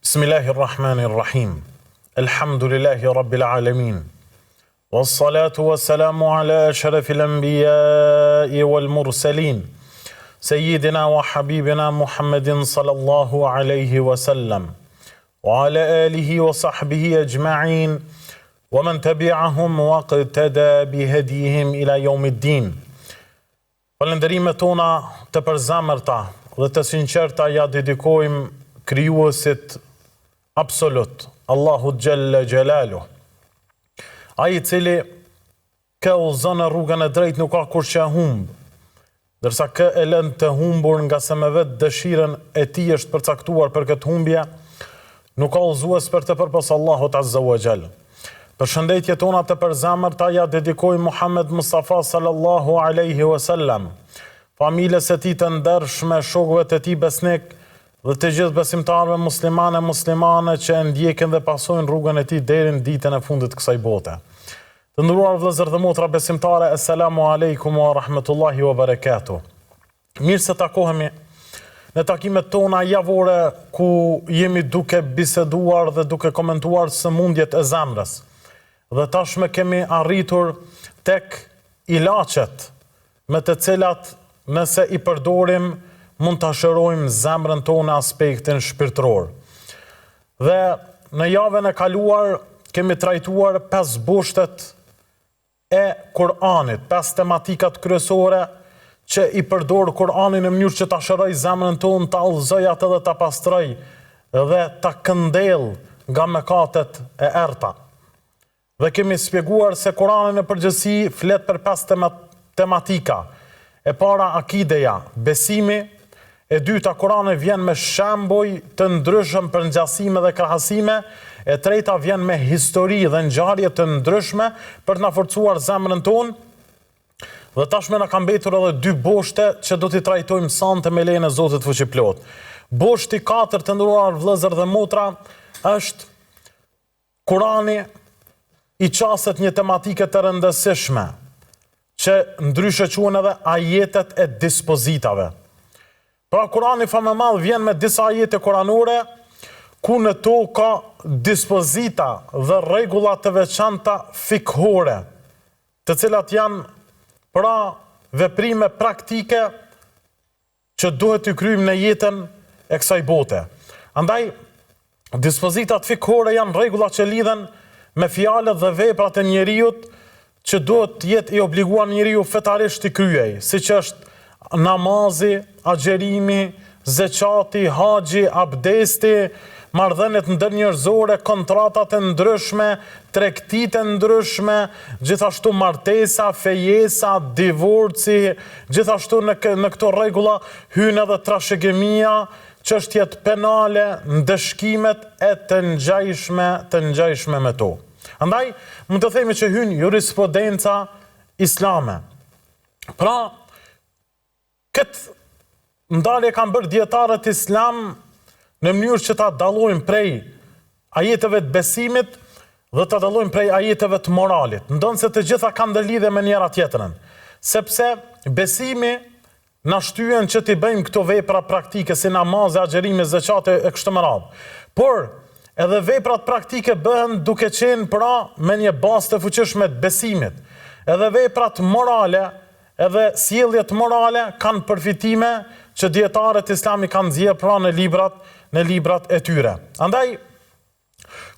Bismillahirrahmanirrahim. Elhamdulillahi rabbil alamin. Wassalatu wassalamu ala ashrafil anbiya'i wal mursalin. Sayyidina wa habibina Muhammadin sallallahu alayhi wa sallam. Wa ala alihi wa sahbihi ajma'in. Wa man tabi'ahum wa qtada bihadihim ila yawmiddin. Falënderimet tona të përzemërta dhe të sinqerta ja dedikojmë krijuesit absolut, Allahu Gjelle Gjelalu. Ai i cili ka udhëzon në rrugën e drejtë nuk ka kush që humbë, ndërsa kë e lën të humbur nga se me vetë dëshirën e tij është përcaktuar për këtë humbje, nuk ka udhëzues për të përpos Allahut Azza wa Jall. Përshëndetje tona të përzemërta ja dedikojmë Muhammed Mustafa sallallahu alaihi wasallam, familjes së tij të ndershme, shokëve të tij besnik dhe të gjithë besimtarëve muslimane që e ndjekin dhe pasojnë rrugën e tij deri në ditën e fundit të kësaj bote. Të nderuar vëllezër dhe motra besimtare, assalamu alaikum wa rahmatullahi wa barakatuh. Mirë se takohemi në takimet tona javore ku jemi duke biseduar dhe duke komentuar sëmundjet e zemrës. Dhe tashmë kemi arritur tek ilaçet me të cilat nëse i përdorim mund të shërojmë zemrën tonë aspektin shpirtëror. Dhe në javën e kaluar kemi trajtuar 5 boshtet e Kur'anit, 5 tematikat kryesore që i përdor Kur'ani në mënyrë që ta shëroj zemrën tonë, ta udhëzoj atë dhe ta pastroj dhe ta këndell nga mëkatet e errta. Dhe kemi shpjeguar se Kur'ani në përgjithësi flet për 5 tematika. E para akideja, besimi. E dyta, Kurani vjen me shembuj të ndryshëm për ngjasime dhe krahasime. E treta, vjen me histori dhe ngjarje të ndryshme për të na forcuar zemrën tonë. Dhe tashmë na ka mbetur edhe 2 boshte që do t'i trajtojmë sonte me lejen e Zotit fuqiplot. Boshti 4 të nderuar vëllezër dhe motra është Kurani i qaset një tematike të rëndësishme që ndryshe quhen edhe ajetet e dispozitave. Pra Kurani famëmadh vjen me disa ajete kuranore ku në to ka dispozita dhe rregulla të veçanta fikhore, të cilat janë pra veprime praktike që duhet të kryejmë në jetën e kësaj bote. Andaj dispozitat fikhore janë rregulla që lidhen me fjalët dhe veprat e njeriut që duhet të jetë i obliguar njeriu fetarisht të kryej, siç është namazi, agjerimi, zeqati, haxhi, abdesti, marrëdhëniet ndërnjerëzore, kontratat e ndryshme, tregtitë e ndryshme, gjithashtu martesa, fejesa, divorci, gjithashtu në këto rregulla hyn edhe trashëgimia, çështjet penale, ndëshkimet e të ngjajshme me to. Andaj, mund të themi që hyn jurisprudenca islame. Pra, këtë ndarje kanë bërë dietarët islam në mënyrë që ta dallojnë prej ajeteve të besimit dhe ta dallojnë prej ajeteve të moralit. Ndonse të gjitha kanë ndërlidhje me njëra tjetrën, sepse besimi na shtyen që t'i bëjmë këto vepra praktike si namazi, agjerimi, zeqati e kështu me radhë. Por edhe veprat praktike bëhen duke qenë pra me një bazë të fuqishme të besimit. Edhe veprat morale, edhe sjelljet morale kanë përfitime që dietarët islami kanë nxjerrë pra në librat e tyre. Andaj,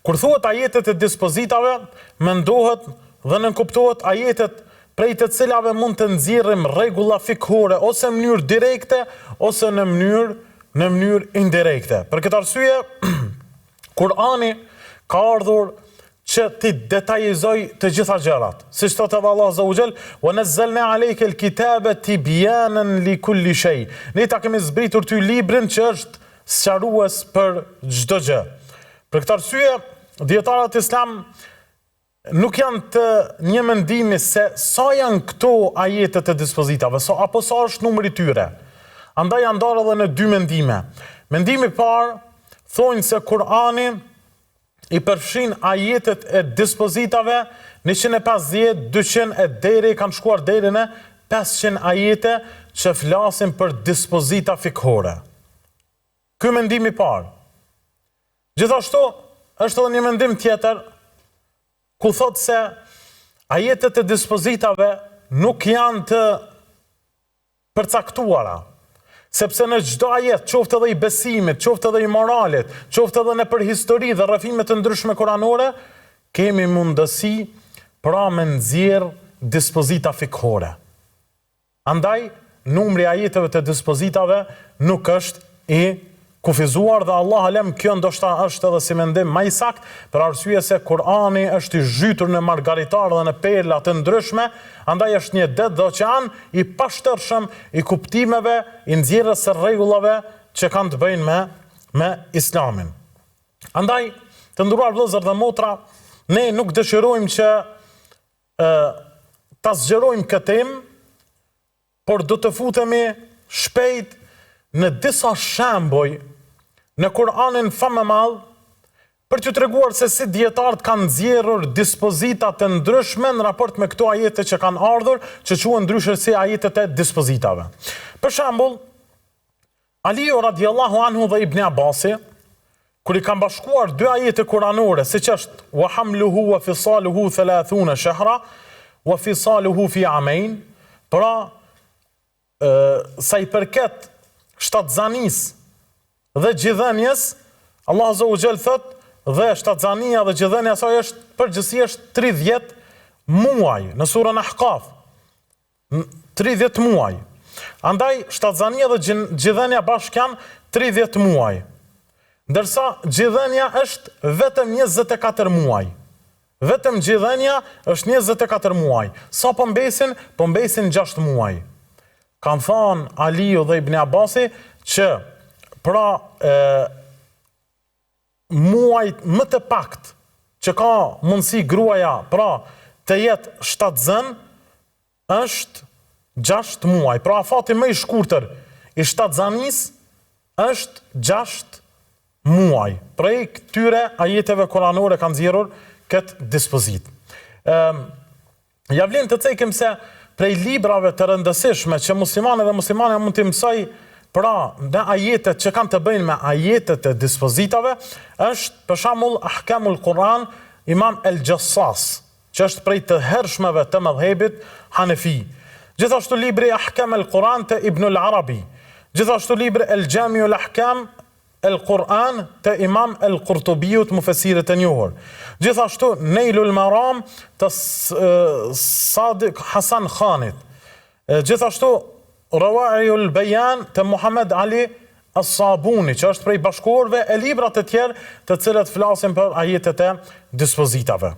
kur thuhet ajetet e dispozitave, mendohet dhe nënkuptohet ajetet prej të cilave mund të nxjerrim rregulla fikhore ose në mënyrë direkte ose në mënyrë indirekte. Për këtë arsye, Kurani ka ardhur që ti detajizoj të gjitha gjërat. Siç thotë Allah Azza wa Jall, "Wa nazzalna alayka al-kitaba tibyanan li kulli shay." Ne ta kemi zbritur ty librin që është sqarues për çdo gjë. Për këtë arsye, dietarët islam nuk janë të një mendimi se sa janë këto ajetet e dispozitave, apo sa është numri i tyre. Andaj janë ndarë edhe në 2 mendime. Mendimi i parë thonë se Kurani i përfshin ajetet e dispozitave 150, 200 e deri kanë shkuar deri në 500 ajete që flasin për dispozita fikhore. Ky mendim i parë. Gjithashtu, është edhe një mendim tjetër, ku thot se ajetet e dispozitave nuk janë të përcaktuara, sepse në çdo ajet, qoftë edhe i besimit, qoftë edhe i moralit, qoftë edhe në për histori dhe rrëfime të ndryshme kuranore, kemi mundësi pra me nxjerr dispozita fikhore. Andaj, numri ajeteve të dispozitave nuk është i kufizuar dhe Allah alem kjo ndoshta është edhe si mendim më i sakt, për arsye se Kurani është i zhytur në margaritar dhe në perla të ndryshme, andaj është një det dhe oqean i pashtërshëm i kuptimeve, i nxjerrjes së rregullave që kanë të bëjnë me Islamin. Andaj, të nderuar vëllezër dhe motra, ne nuk dëshirojmë që ta zgjerojmë këtë temë, por do të futemi shpejt në disa shembuj në Kur'anin famë madh për t'ju treguar se si dietarët kanë nxjerrur dispozita të ndryshme në raport me këto ajete që kanë ardhur, që quhen ndryshe si ajetet e dispozitave. Për shembull, Aliu radiallahu anhu dhe Ibn Abasi, kur i kanë bashkuar dy ajete kuranore, siç është wa hamluhu wa fisaluhu 30 shahra wa fisaluhu fi amain, pra sa i përket shtatzanis dhe gjithënjes, Allah Azza wa Jall thot, dhe shtatzania dhe gjithënja saj është përgjithsisht 30 muaj në surën Ahqaf. 30 muaj. Andaj shtatzania dhe gjithënja bashkë janë 30 muaj. Ndërsa gjithënja është vetëm 24 muaj. Vetëm gjithënja është 24 muaj. Sa po mbesin? Po mbesin 6 muaj. Kanë thënë Aliu dhe Ibn Abasi që pra muajt më të pakt që ka mundësi gruaja pra të jetë shtatzën është 6 muaj. Pra afati më i shkurtër i shtatzanis është 6 muaj. Prej këtyre ajeteve kuranore kanë nxjerrur këtë dispozit. Ja vlen të cekim se prej librave të rëndësishme që muslimanë dhe muslimane mund të mësoj pra në ajetet që kanë të bëjnë me ajetet e dispozitave, është për shembull Ahkamul Quran Imam El-Jassas, që është prej të hershmeve të mëdhëbit Hanefi. Gjithashtu libri Ahkam el-Quran të Ibn al-Arabi. Gjithashtu libri El-Jami al-Ahkam El-Quran të Imam El-Qurtubiut mufesirit e njohur. Gjithashtu Neilul Maram të Sadiq Hasan Khanit. Gjithashtu Rawaiul Bayan të Muhammad Ali As-Sabuni, që është prej bashkëkorëve e librat e tjerë të cilët flasin për ajetet e dispozitave.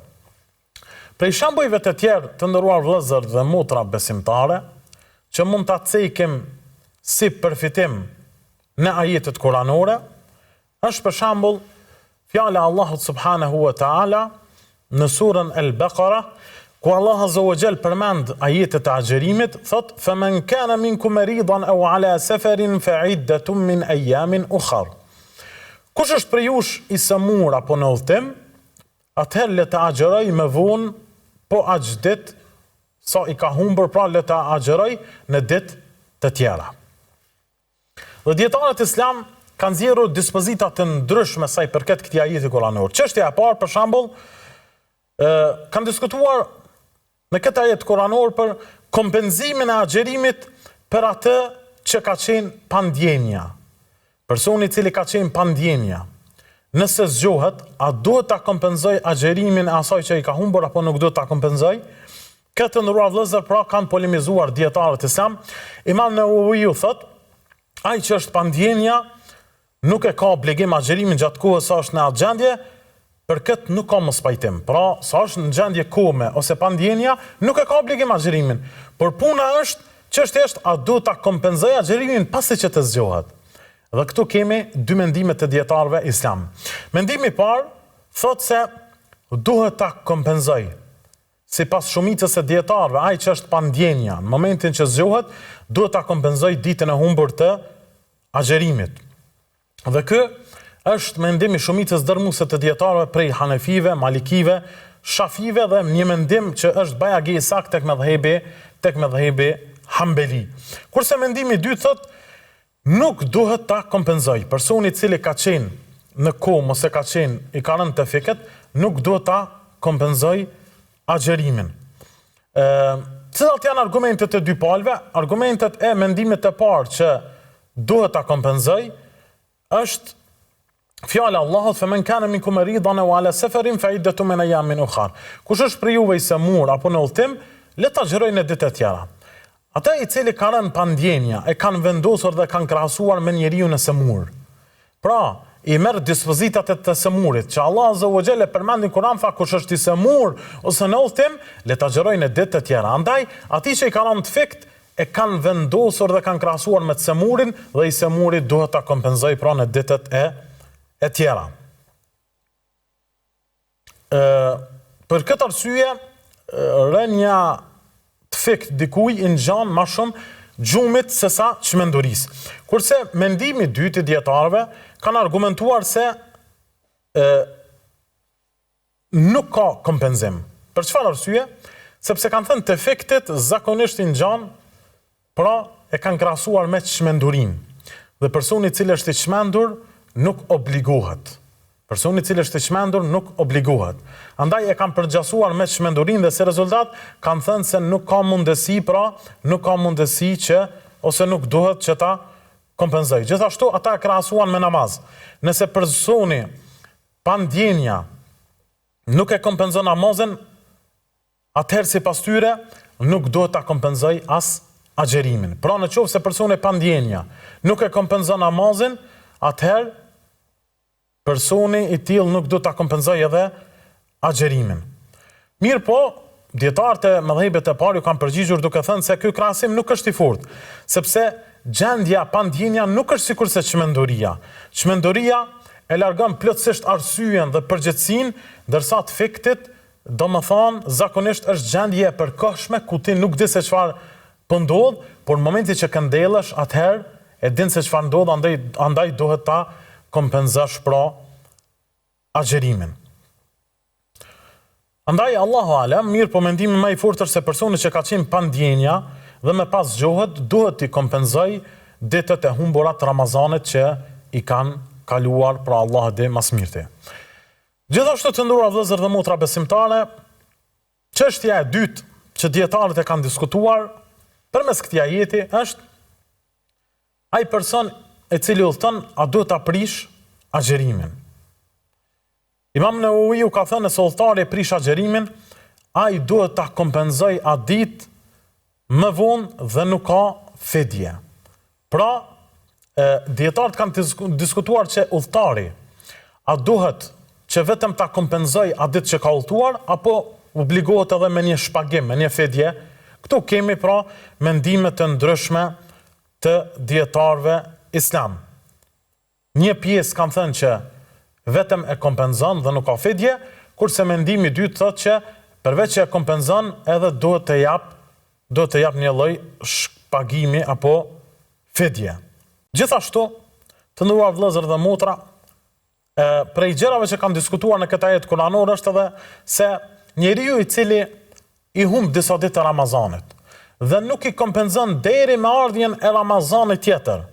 Prej shembujve të tjerë të nderuar vëllezër dhe motra besimtare, që mund ta cekim si përfitim në ajetet kuranore, është për shembull fjala e Allahut subhanahu wa taala në surën El-Baqara, ku Allah Azza wa Jall përmend ajetet e agjerimit, thot faman kana minkum maridan aw ala safarin fa iddatun min ayamin ukhar. Kush është për jush i sëmur apo në udhtim, atëherë le të agjeroj më vonë, po agjdet sa i ka humbur, pra le të agjeroj në ditë të tjera. Dhe dietarët islam kanë nxjerrur dispozita të ndryshme sa i përket këtij ajeti kuranor. Çështja e parë për shembull, kanë diskutuar në këtë ajet kuranor për kompenzimin e agjerimit për atë që ka qenë pandjenja. Personi i cili ka qenë pandjenja, nëse zgjohet, a duhet ta kompenzoj agjerimin e asaj që i ka humbur apo nuk duhet ta kompenzoj? Këtë ndëruar vëllezër pra kanë polemizuar dietarët islam. Imam Nawawi thot, ai që është pandjenja nuk e ka obligim agjerimin gjatë kohës sa është në atë gjendje, për këtë nuk ka mos pajtim. Pra, sa është në gjendje kome ose pandjenja, nuk e ka obligim agjerimin. Por puna është, çështja është a duhet ta kompenzoj agjerimin pasi që të zgjohet. Dhe këtu kemi dy mendime të dietarëve islam. Mendimi i parë thotë se duhet ta kompenzoj. Sipas shumicës së dietarëve, ai që është pandjenja, në momentin që zgjohet, duhet ta kompenzoj ditën e humbur të agjerimit. Dhe ky është mendimi shumicës dërmuese të dietarëve prej Hanefive, Malikive, Shafive dhe një mendim që është bajagi i saktë tek mëdhëbi Hambeli. Kurse mendimi i dytë thotë nuk duhet ta kompenzoj. Personi i cili ka qenë në kohë mos e ka qenë i ka rënë të fiket, nuk do ta kompenzoj agjerimin. Cilat janë argumentet e dy palëve? Argumentet e mendimit të parë që duhet ta kompenzoj është fjala e Allahut, "Faman kana minkum maridan aw ala safarin fa iddatu min ayamin ukhar." Kush është për juve i semur apo në udhtim, le ta xherojë në ditë të tjera. Ata i cili kanë rënë pa ndjenja, e kanë vendosur dhe kanë krahasuar me njeriu në semur. Pra, i merr dispozitat e të semurit, që Allah Azza wa Jalla përmend në Kur'an, fa kush është i semur ose në udhtim, le ta xherojë në ditë të tjera. Andaj, ati që i kanë rënë të fikt, e kanë vendosur dhe kanë krahasuar me të semurin, dhe i semuri duhet ta kompenzojë pra në ditët e tjera. Për këtë arsye, rënja të fikt dikuj i ngjan më shumë gjumit se sa çmendurisë. Kurse mendimi i dytë i dietarëve kanë argumentuar se nuk ka kompenzim. Për çfarë arsye? Sepse kanë thënë të fiktit zakonisht i ngjan, pra e kanë krahasuar me çmendurinë. Dhe personi i cili është i çmendur nuk obligohet. Personi i cili është i çmendur nuk obligohet. Andaj e kanë përgjasuar me çmendurinë dhe si rezultat kanë thënë se nuk ka mundësi, pra nuk ka mundësi që ose nuk duhet që ta kompenzoj. Gjithashtu ata e krahasuan me namaz. Nëse personi pa ndjenja nuk e kompenzon namazin, atëherë sipas tyre nuk duhet ta kompenzoj as agjerimin. Pra në qoftë se personi pa ndjenja nuk e kompenzon namazin, atëherë personi i tillë nuk do ta kompenzojë edhe agjerimin. Mirë po, dietarët e mëdhëbet e parë kanë përgjigjur duke thënë se ky krahasim nuk është i fortë, sepse gjendja pa ndjenja nuk është sikurse çmenduria. Çmenduria e largon plotësisht arsyeën dhe përgjegjësinë, ndërsa të fiktit, domethënë zakonisht është gjendje e përkohshme ku ti nuk di se çfarë po ndodh, por në momentin që këndellësh, atëherë e din se çfarë ndodh, andaj duhet ta kompenzosh pra agjerimin. Andaj Allahu alem, mirë po mendimi më i fortë është se personi që ka qenë pa ndjenja dhe me pas gjohet, duhet t'i kompenzoj ditët e humbura të Ramazanit që i kanë kaluar, pra Allah e di më së miri. Gjithashtu të nderuar vëllezër dhe motra besimtare, çështja e dytë që dietarët e kanë diskutuar përmes këtij ajeti është ai person e cili udhton, a duhet ta prish agjerimin. Imam Nawawi ka thënë se udhëtari e prish agjerimin, ai duhet ta kompenzoj atë ditë më vonë dhe nuk ka fidje. Pra, dietarët kanë diskutuar që udhëtari a duhet që vetëm ta kompenzoj atë ditë që ka udhëtuar, apo obligohet edhe me një shpagim, me një fidje. Këtu kemi pra mendime të ndryshme të dietarëve islam. Një pjesë kanë thënë që vetëm e kompenzon dhe nuk ka fidje, kurse mendimi i dytë thotë që përveç që e kompenzon edhe duhet të jap një lloj shpagimi apo fidje. Gjithashtu, të nderuar vëllezër dhe motra, prej gjërave që kanë diskutuar në këtë ajet kuranor është edhe se njeriu i cili i humb disa ditë të Ramazanit dhe nuk i kompenzon deri me ardhjen e Ramazanit tjetër,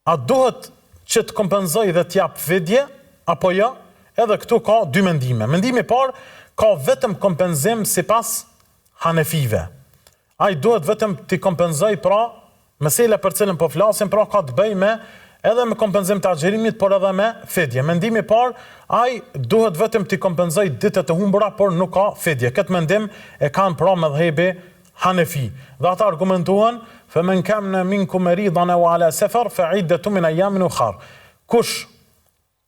a duhet që të kompenzoj dhe t'jap fidje, apo jo? Edhe këtu ka dy mendime. Mendimi i parë ka vetëm kompenzim sipas hanefive. Ai duhet vetëm t'i kompenzoj, pra, mesela për cilën po flasim, pra ka të bëjë me edhe me kompenzim të agjërimit, por edhe me fidje. Mendimi i parë, ai duhet vetëm t'i kompenzoj ditët e humbura, por nuk ka fidje. Këtë mendim e kanë pra mëdhëbi Hanefi. Dhe ata argumentuan, "Faman kana minkum maridan aw ala safar fa iddatu min ayamin ukhar." Kush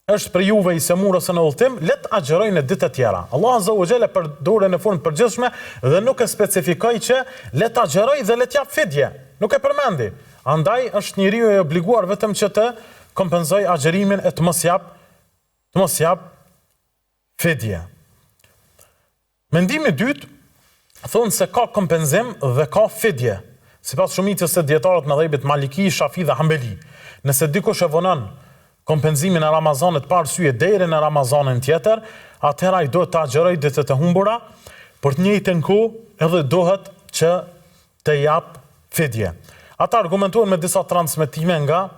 është për juve i semur ose në udhtim, le të agjërojë në ditë të tjera. Allah Azza wa Jalla përdorën në formë përgjithshme dhe nuk e specifikoi që le të agjërojë dhe le të jap fidje. Nuk e përmendi. Andaj është njeriu i obliguar vetëm që të kompenzoj agjërimin e të mos jap fidje. Mendimi i dytë thonë se ka kompenzim dhe ka fidje, sipas shumicës së dietarëve të mëdhëbit Maliki, Shafi dhe Hambeli. Nëse dikush e vonon kompenzimin e Ramazanit pa arsye deri në Ramazanin tjetër, atëherë ai duhet të agjërojë ditët e humbura, por të njëjtën kohë edhe duhet që të jap fidje. Ata argumentuan me disa transmetime nga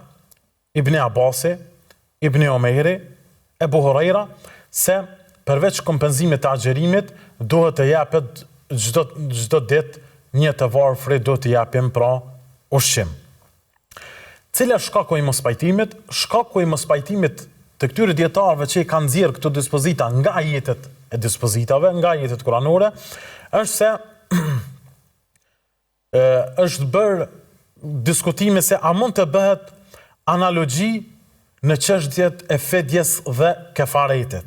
Ibn Abasi, Ibn Omeri, Ebu Huraira se përveç kompenzimit të agjerimit duhet të japet çdo ditë një të varfër duhet të japim pra ushqim. Cila shkaku i mospajtimit? Shkaku i mospajtimit të këtyre dietarëve që i kanë nxjerrë këto dispozita nga ajetet e dispozitave, nga ajetet kuranore, është se është bërë diskutime se a mund të bëhet analogji në çështjet e fedjes dhe kefaretit.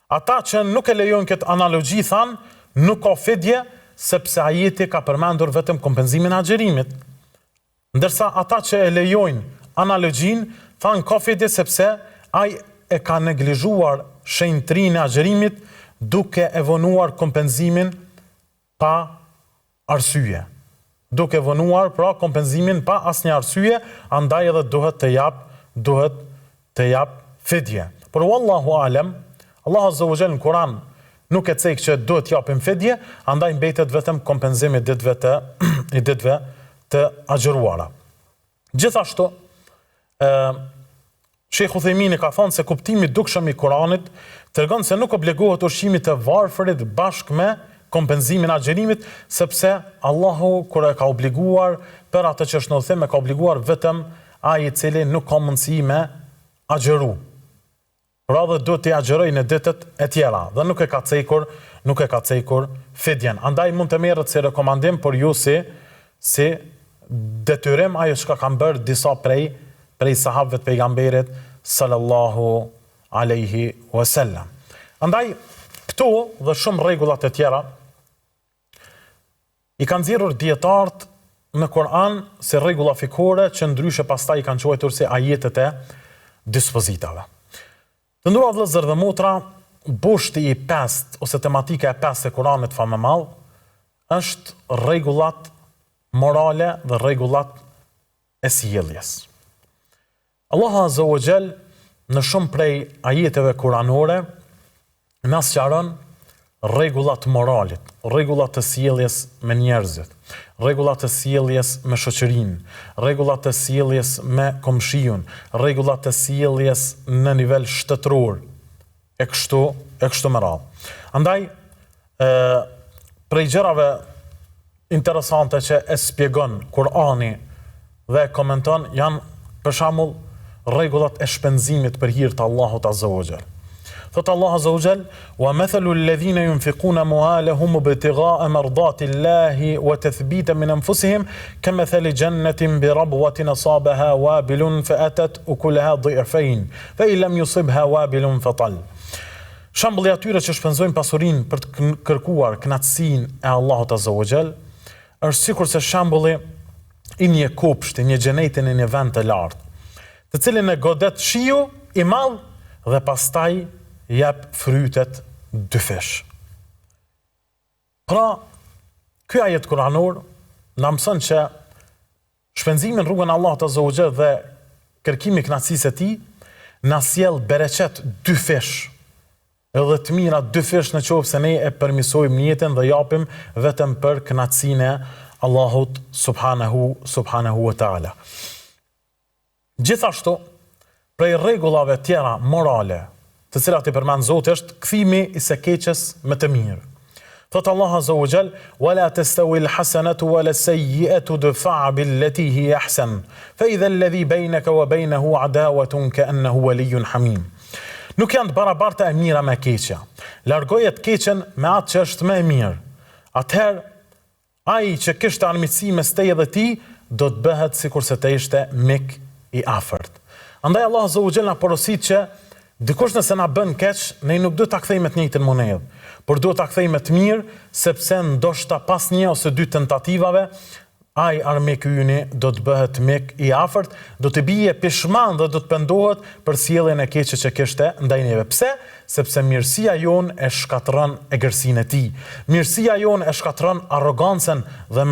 Ata që nuk e lejojnë këtë analogji thanë, nuk ka fedje sepse ajeti ka përmendur vetëm kompenzimin e agjerimit. Ndërsa ata që e lejojnë analogjin thanë ka fedje sepse ai e ka neglizhuar shenjtrinë e agjerimit duke e vonuar kompenzimin pa arsye. Duke vonuar pra kompenzimin pa asnjë arsye, andaj edhe duhet të jap fidje. Por wallahu alem, Allah azza wa jalla në Kur'an nuk e cek që duhet japim fidje, andaj mbetet vetëm kompenzimi i ditëve të agjëruara. Gjithashtu, Shekhu Themini ka thënë se kuptimi dukshëm i Kuranit tregon se nuk obligohet ushqimi të varfërit bashkë me kompenzimin e agjerimit, sepse Allahu kur e ka obliguar për atë që është në udhëtim, e ka obliguar vetëm ai i cili nuk ka mundësi me agjeru. Pra dhe duhet të agjeroj në ditët e tjera dhe nuk e ka cekur fidjen. Andaj mund të merret si rekomandim, por ju si detyrim ajo që kanë bërë disa prej sahabëve të pejgamberit sallallahu alaihi wasallam. Andaj këtu dhe shumë rregullat e tjera i kanë nxjerrur dietarët në Kur'an si rregulla fikore që ndryshe pastaj i kanë quajtur si ajetet e dispozitave. Të nderuar vëllezër dhe motra, bushti i pestë ose tematika e pestë e Kuranit famëmall është rregullat morale dhe rregullat e sjelljes. Allah azza wa jall në shumë prej ajeteve kuranore na sqaron rregullat moralit, rregullat të sjelljes me njerëzit, rregullat të sjelljes me shoqërinë, rregullat të sjelljes me komshiun, rregullat të sjelljes në nivel shtetëror e kështu me radhë. Andaj prej gjërave interesante që e shpjegon Kurani dhe e komenton janë për shembull rregullat e shpenzimit për hir të Allahut azza wa jall. Thot Allah azza wa jall: "Wa mathalu alladhina yunfiquna amwalahum ibtigha'a mardati Allahi wa tathbita min anfusihim kamathali jannatin bi rabwatin asabaha wabilun fa'atat ukulaha dhi'fayn fa in lam yusibha wabilun fatal." Shembulli atyre që shpenzojnë pasurinë për të kërkuar kënaqësinë e Allahut azza wa jall është sikur se shembulli i një kopshti, një xheneti në një vend të lartë, të cilin e godet shiu i madh dhe pastaj jep frytet dyfish. Pra, ky ajet kuranor na mëson që shpenzimi në rrugën e Allahut azza wa jall dhe kërkimi i kënaqësisë së tij na sjell bereqet dyfish, edhe të mira dyfish në qoftë se ne e përmirësojmë jetën dhe japim vetëm për kënaqësinë e Allahut subhanahu wa ta'ala. Gjithashtu, prej rregullave tjera morale, të cilat i përmend Zoti, është kthimi i së keqes me të mirë. Thot Allah azza wa jall: "Wala tastawi al-hasanatu wala as-sayyi'atu idfa' billati hiya ahsan, fa idha alladhi baynaka wa baynahu 'adawatun ka'annahu waliyyun hamim." Nuk janë të barabarta e mira me keqja. Largoje të keqen me atë që është më e mirë. Atëherë ai që kishte armiqësi mes teje dhe tij do të bëhet sikur se të ishte mik i afërt. Andaj Allah azza wa jall na porosit që dikush nëse na bën keq, ne nuk duhet ta kthejmë të njëjtën monedhë, por duhet ta kthejmë të mirë, sepse ndoshta pas një ose dy tentativave, ai armiku yni do të bëhet mik i afërt, do të bie pishman dhe do të pendohet për sjelljen e keqe që kishte ndaj neve. Pse? Sepse mirësia jon e shkatërron egërsinë e tij. Mirësia jon e shkatërron arrogancën dhe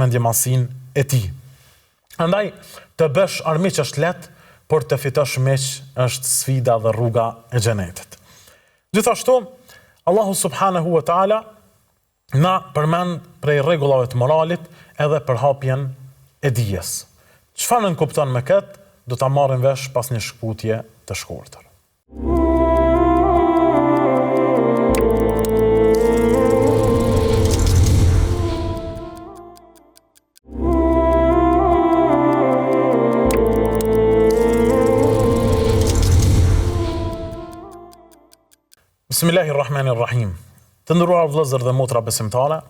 mendjemallsinë e tij. Andaj të bësh armiq është lehtë, por të fitosh miq është sfida dhe rruga e xhenetit. Gjithashtu, Allahu subhanahu wa ta'ala na përmend prej rregullave të moralit edhe përhapjen e dijes. Çfarë nën kupton me këtë, do ta marrim vesh pas një shkputje të shkurtër. Bismillahirrahmanirrahim. Të nderuar vëllezër dhe motra besimtare,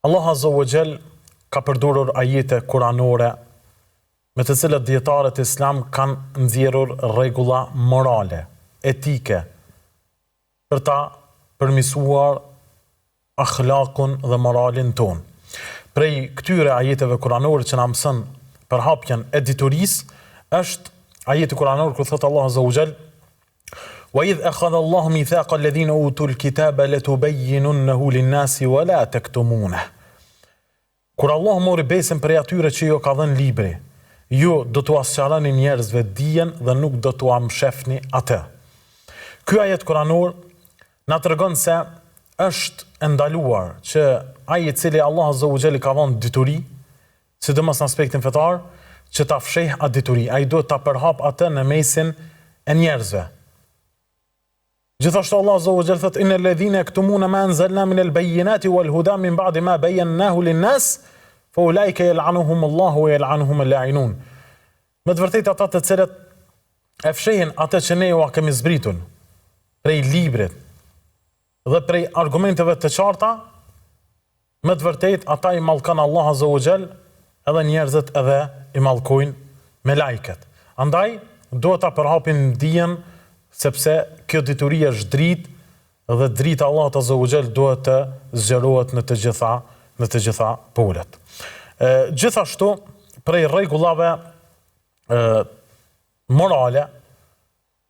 Allah Azza wa Jall ka përdorur ajete kuranore me të cilat dietarët e Islam kanë nxjerrur rregulla morale, etike për ta përmirësuar akhlakun dhe moralin ton. Prej këtyre ajeteve kuranore që na mëson për hapjen e diturisë është ajeti kuranor ku thot Allah Azza wa Jall: وَإِذْ أَخَذَ اللَّهُ مِيثَاقَ الَّذِينَ أُوتُوا الْكِتَابَ لَتُبَيِّنُنَّهُ لِلنَّاسِ وَلَا تَكْتُمُونَهُ. Kur Allah mori besën prej atyre që ju ka dhënë libri, ju do t'u asqaroni njerëzve dijen dhe nuk do t'u amshefni atë. Ky ajet kuranor na tregon se është ndaluar që ai i cili Allah Azza wa Jall ka dhënë dituri, sidomos në aspektin fetar, që ta fsheh atë dituri, ai duhet ta përhap atë në mesin e njerëzve. Gjithashtu Allah Azza wa Jall thot: "Innal ladhina yaktumuna ma anzalna min al-bayyinati wal huda min ba'di ma bayyanahu lin-nas fa ulaika yal'anuhum Allahu wa yal'anuhum al-la'inun." Me të vërtetë ata të cilët e fshehin atë që ne ju kemi zbritur prej librit dhe prej argumenteve të qarta, me të vërtetë ata i mallkon Allah Azza wa Jall, edhe njerëzit edhe i mallkojnë me lajket. Andaj duhet ta përhapin dijen, sepse kjo dituri është dritë dhe drita Allahut Azza wa Jall duhet të zgjerohet në të gjitha polet. Gjithashtu prej rregullave morale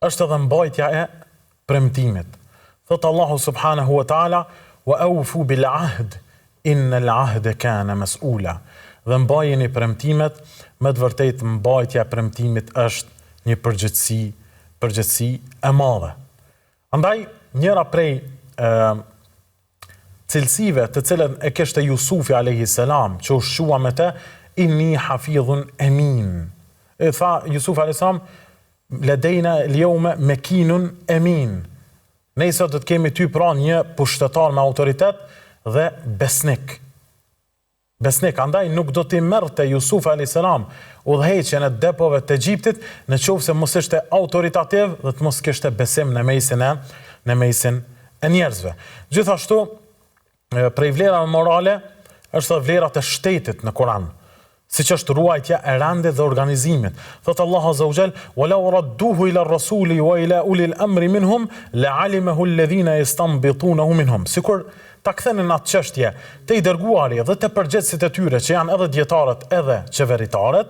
është edhe mbajtja e premtimit. Thot Allahu subhanahu wa taala: "Wa awfu bil ahd innal ahda kana mas'ula." Dhe mbajeni premtimet, me të vërtetë mbajtja e premtimit është një përgjegjësi e madhe. Andaj, njëra prej cilësive të cilën e kishte Jusufi alayhi salam, që ushqua me të, inni hafidhun amin. E tha Jusufi alayhi salam: "Ladejna al-yawma makinun amin." Ne sot do të kemi ty pra një pushtetar me autoritet dhe besnik. Besnik, andaj nuk do t'i merrte Jusufi alayhi salam udhëheqjen e depove të Egjiptit në qoftë se mos ishte autoritativ dhe të mos kishte besim në mesin e njerëzve. Gjithashtu, prej vlerave morale është vlerat e shtetit në Kur'an, siç është ruajtja e rendit dhe organizimit. Thot Allahu Azza wa Jall: "Walau radduhu ila ar-rasuli wa ila ulil amri minhum la'alimahu alladhina yastanbitunahu minhum." Sikur ta kthenin atë çështje te i dërguari dhe te përgjegjësit e tyre, që janë edhe dietarët edhe qeveritarët,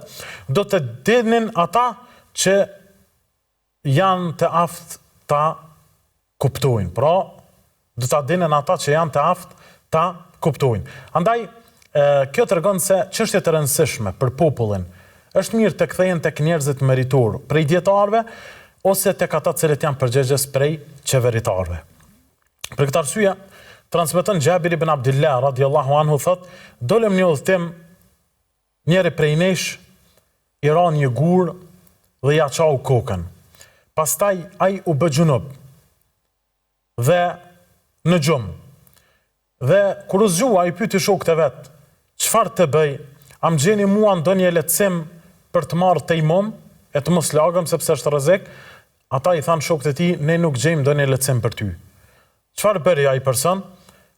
do të dinin ata që janë të aftë ta kuptojnë. Pra, do ta dinin ata që janë të aftë ta kuptojnë. Andaj, kjo tregon se çështje të rëndësishme për popullin është mirë të kthehen tek njerëzit meritor, prej dietarëve ose tek ata të cilët janë përgjegjës prej qeveritarëve. Për këtë arsye, transmeton Jabir ibn Abdullah radhiyallahu anhu thot: "Dolëm një udhtim, njëri prej nesh i ra një gur dhe ja çau kokën. Pastaj ai u bë xhunub dhe në xhum. Dhe kur u zgjua i pyeti shokët e vet: "Çfarë të bëj? A më gjeni mua ndonjë lehtësim për të marrë tejmum e të mos lagëm sepse është rrezik?" Ata i thanë shokët e tij: "Ne nuk gjejmë ndonjë lehtësim për ty." Çfarë bëri ai person?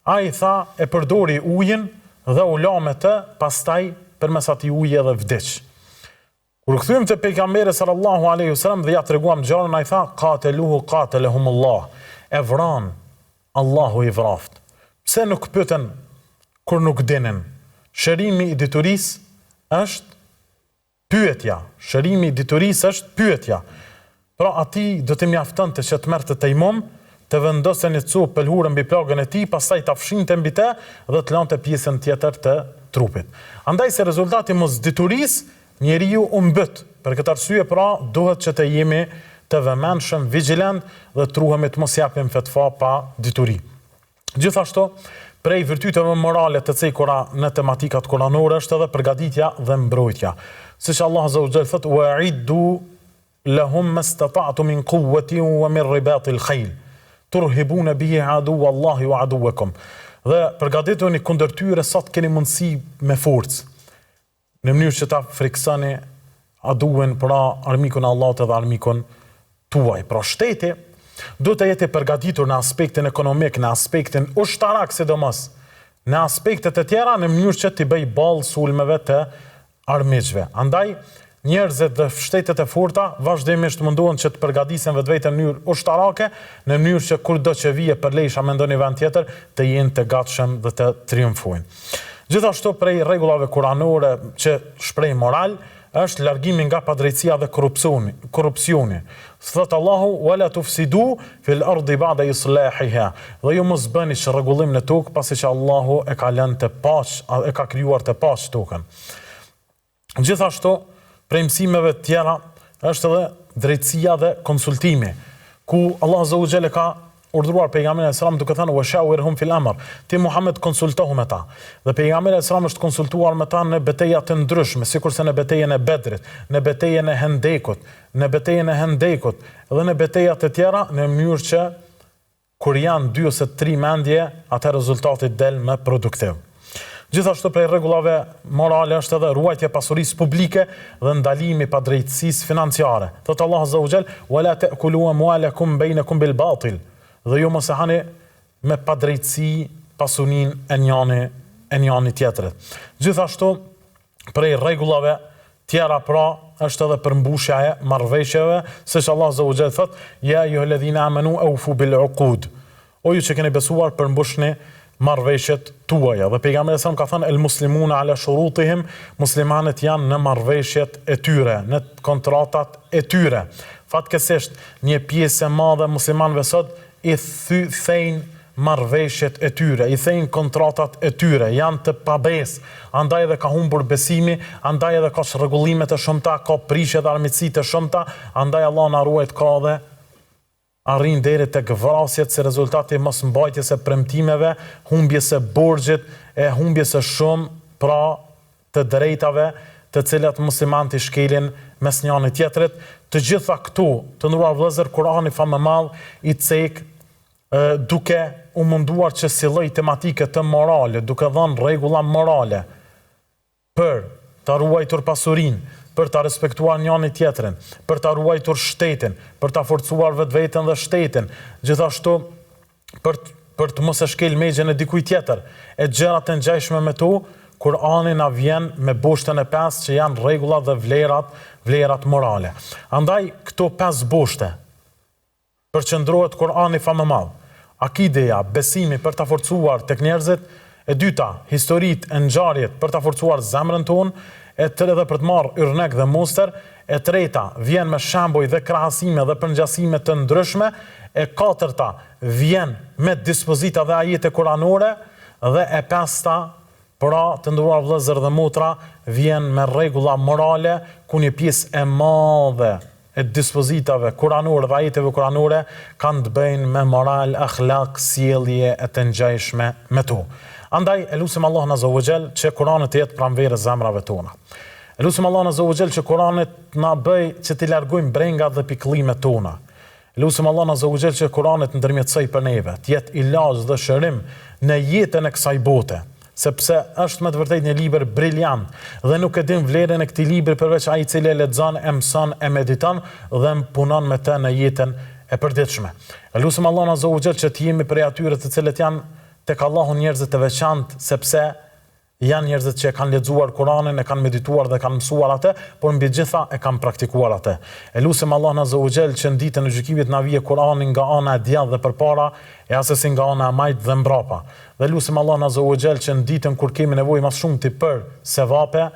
Ai tha e përdori ujin dhe u la me të, pastaj përmes atij uji edhe vdiq. Kur kthyem te pejgamberi sallallahu alaihi wasallam dhe ja treguam gjallën, ai tha: "Qateluhu qatalahumullah." E vran Allahu i vraft. Pse nuk pyeten kur nuk dinin? Shërimi i diturisë është pyetja. Shërimi i diturisë është pyetja. Pra atij do të mjaftonte që të merrte tejmum, të vendosën një copë pelhurë mbi plagën e tij, pastaj ta fshinte mbi të dhe të lante pjesën tjetër të trupit. Andaj se rezultati mos diturisë, njeriu u mbyt. Për këtë arsye pra duhet që të jemi të vëmendshëm, vigjilent dhe të ruhemi të mos japim fetva pa dituri. Gjithashtu, prej virtyteve morale të cekura në tematikat kuranore është edhe përgatitja dhe mbrojtja. Siç Allah Azza wa Jall thot: "Wa'iddu lahum mastata'tu min quwwatin wa min ribatil khayl turhibuna bihi aduwallahi wa aduwakum. Dhe përgatituni kundër tyre sa të keni mundësi me forcë, në mënyrë që ta friksoni aduën, pra armikun e Allahut dhe armikun tuaj. Pra shteti duhet të jetë përgatitur në aspektin ekonomik, në aspektin ushtarak sidomos, në aspektet e tjera në mënyrë që t'i bëj ballë sulmeve të armiqve. Andaj njerëzit dhe shtetet e forta vazhdimisht munduan që të përgatisen vetveten në mënyrë ushtarake, në mënyrë që kurdo që vije përlejsha me ndonjë vend tjetër të jenë të gatshëm dhe të triumfojnë. Gjithashtu prej rregullave kuranore që shpreh moral është largimi nga padrejtësia dhe korrupsioni. Thot Allahu: "Wala tufsidu fil ardi ba'da islahiha." Dhe ju mos bëni çrregullim në tokë pasi që Allahu e ka lënë të paqë, e ka krijuar të paqë tokën. Gjithashtu prej mësimeve të tjera është edhe drejtësia dhe konsultimi, ku Allah Azza wa Jalla ka urdhëruar pejgamberin e selam duke thënë: "Washawirhum fil amr." Ti Muhammed konsultohu me ta. Dhe pejgamberi e selam është konsultuar me ta në betejat të ndryshme, sikurse në betejën e Bedrit, në betejën e Hendekut, dhe në betejat e tjera, në mënyrë që kur janë 2 ose 3 mendje, atë rezultati del më produktiv. Gjithashtu prej rregullave morale është edhe ruajtja pasurisë publike dhe ndalimi i padrejtësisë financiare. Thot Allah Azza wa Jall: "Wala ta'kulu amwalakum bainakum bil batil." Dhe ju mos e hani me padrejtësi pasurinë e njëri tjetrit. Gjithashtu prej rregullave tjera pra është edhe përmbushja e marrëveshjeve, siç Allah Azza wa Jall thot: "Ya ayyuhalladhina amanu awfu bil uqud." O ju që keni besuar, përmbushni marrëveshjet tuaja. Dhe pejgamberi sa ka thënë: "El muslimuna ala shurutihim." Muslimanët janë në marrëveshjet e tyre, në kontratat e tyre. Fatkeqësisht një pjesë e madhe e muslimanëve sot i thejnë marrëveshjet e tyre, i thejnë kontratat e tyre, janë të pabes, andaj edhe ka humbur besimi, andaj edhe ka çrregullime të shumta, ka prishje dhe armiqësi të shumta, andaj Allah na ruajt ka dhe arrin deri tek vrasjet si rezultati mos mbajtjes e premtimeve, humbjes së borxhit, e humbjes së shumë pra të drejtave të cilat muslimanët i shkelin mes njëri tjetrit. Të gjitha këtu, të nderuar vëllezër, Kurani fa më madh i cek duke u munduar që si lloj tematike të morale, duke dhënë rregulla morale për ta ruajtur pasurinë, për ta respektuar njëri tjetrin, për ta ruajtur shtetin, për ta forcuar vetveten dhe shtetin, gjithashtu për të mos e shkel mexhen e dikujt tjetër, e gjërat të ngjashme me to, Kurani na vjen me boshtën e 5 që janë rregullat dhe vlerat morale. Andaj këto 5 boshte përqendrohet Kurani fa më madh. Akideja, besimi për ta forcuar tek njerëzit, e dyta, historitë e ngjarjet për ta forcuar zemrën tonë, e tërë dhe për të marrë yrnek dhe muster, e treta vjen me shembuj dhe krahasime dhe përngjasime të ndryshme, e katërta vjen me dispozita dhe ajete kuranore, dhe e pesta, pra të nderuar vëllezër dhe motra, vjen me rregulla morale, ku një pjesë e madhe e dispozitave kuranore dhe ajeteve kuranore kanë të bëjnë me moral, akhlak, sjellje e të ngjashme me to. Andaj, e lutim Allahun Azza wa Jall që Kurani të jetë pranverë zemrave tona. E lutim Allahun Azza wa Jall që Kurani na bëj që t'i largojmë brengat dhe pikëllimet tona. E lutim Allahun Azza wa Jall që Kurani të ndërmjetësoj për neve, të jetë ilaz dhe shërim në jetën e kësaj bote, sepse është me të vërtetë një libër briljant dhe nuk e dim vlerën e këtij libri përveç ai i cili e lexon, e mëson, e mediton dhe punon me të në jetën e përditshme. E lutim Allahun Azza wa Jall që të jemi prej atyre të cilët janë tek Allahu njerëzit të veçantë, sepse janë njerëzit që e kanë lexuar Kur'anin, e kanë medituar dhe kanë mësuar atë, por mbi gjitha e kanë praktikuar atë. E lutem Allahun Azza wa Jall që në ditën e gjykimit na vijë Kur'ani nga ana e djathtë dhe përpara, e asesi nga ana e majtë dhe mbrapa. Dhe lutem Allahun Azza wa Jall që në ditën kur kemi nevojë më shumë ti për sevape,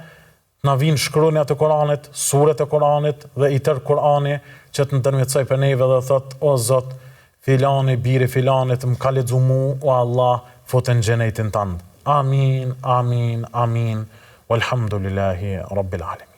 na vinë shkruanja të Kur'anit, suret e Kur'anit dhe i tërë Kur'ani që të ndërmjetësoj për neve dhe thot: o Zot, filani, biri filanit, më ka lexu mu, o Allah, foten xhenetin tënd. Amin, amin, amin. Walhamdulillahi Rabbil Alamin.